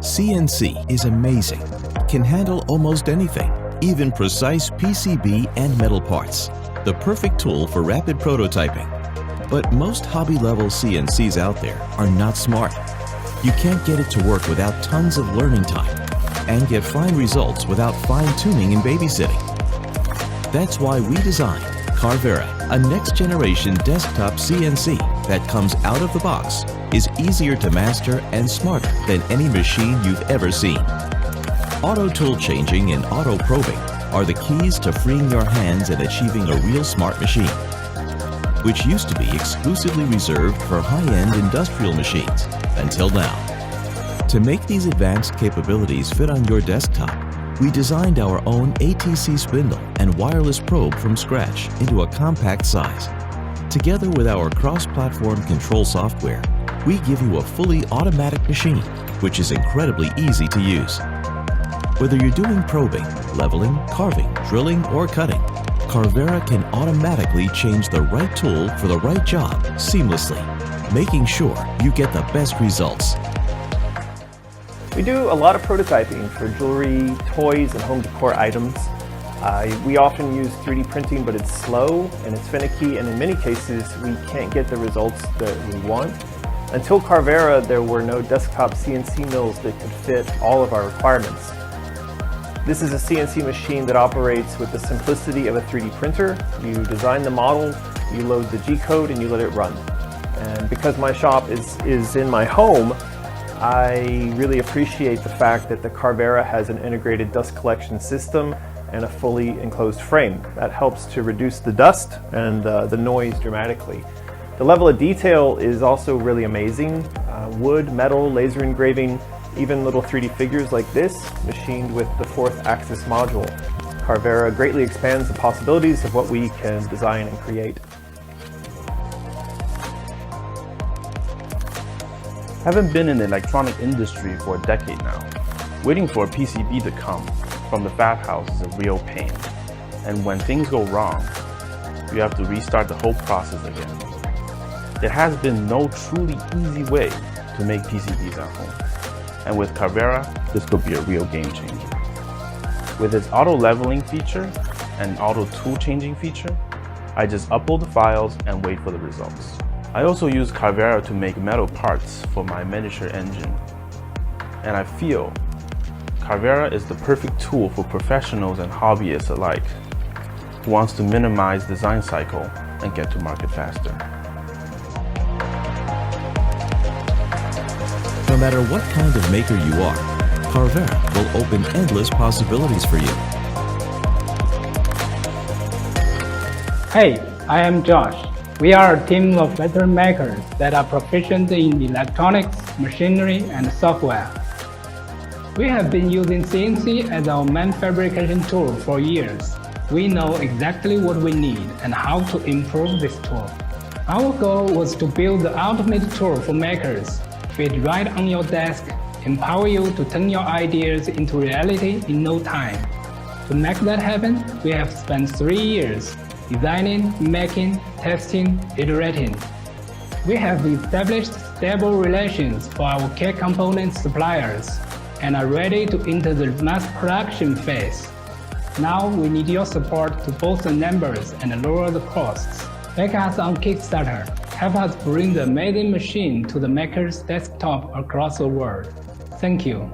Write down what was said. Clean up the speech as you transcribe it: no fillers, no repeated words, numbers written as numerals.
CNC is amazing, can handle almost anything, even precise PCB and metal parts. The perfect tool for rapid prototyping. But most hobby-level CNCs out there are not smart. You can't get it to work without tons of learning time and get fine results without fine-tuning and babysitting. That's why we designed Carvera, a next-generation desktop CNC that comes out of the box, is easier to master and smarter than any machine you've ever seen. Auto tool changing and auto probing are the keys to freeing your hands and achieving a real smart machine, which used to be exclusively reserved for high-end industrial machines until now. To make these advanced capabilities fit on your desktop, we designed our own ATC spindle and wireless probe from scratch into a compact size. Together with our cross-platform control software, we give you a fully automatic machine, which is incredibly easy to use. Whether you're doing probing, leveling, carving, drilling, or cutting, Carvera can automatically change the right tool for the right job seamlessly, making sure you get the best results. We do a lot of prototyping for jewelry, toys, and home decor items. We often use 3D printing, but it's slow and it's finicky, and in many cases we can't get the results that we want. Until Carvera, there were no desktop CNC mills that could fit all of our requirements. This is a CNC machine that operates with the simplicity of a 3D printer. You design the model, you load the G-code, and you let it run. And because my shop is in my home, I really appreciate the fact that the Carvera has an integrated dust collection system and a fully enclosed frame. That helps to reduce the dust and the noise dramatically. The level of detail is also really amazing. Wood, metal, laser engraving, even little 3D figures like this, machined with the 4th axis module. Carvera greatly expands the possibilities of what we can design and create. Haven't been in the electronic industry for a decade now. Waiting for a PCB to come from the fab house is a real pain. And when things go wrong, you have to restart the whole process again. There has been no truly easy way to make PCBs at home. And with Carvera, this could be a real game changer. With its auto leveling feature and auto tool changing feature, I just upload the files and wait for the results. I also use Carvera to make metal parts for my miniature engine. And I feel Carvera is the perfect tool for professionals and hobbyists alike who wants to minimize design cycle and get to market faster. No matter what kind of maker you are, Carvera will open endless possibilities for you. Hey, I am Josh. We are a team of veteran makers that are proficient in electronics, machinery, and software. We have been using CNC as our main fabrication tool for years. We know exactly what we need and how to improve this tool. Our goal was to build the ultimate tool for makers, fit right on your desk, empower you to turn your ideas into reality in no time. To make that happen, we have spent 3 years designing, making, testing, iterating. We have established stable relations for our key component suppliers and are ready to enter the mass production phase. Now we need your support to boost the numbers and lower the costs. Back us on Kickstarter. Help us bring the amazing machine to the maker's desktop across the world. Thank you.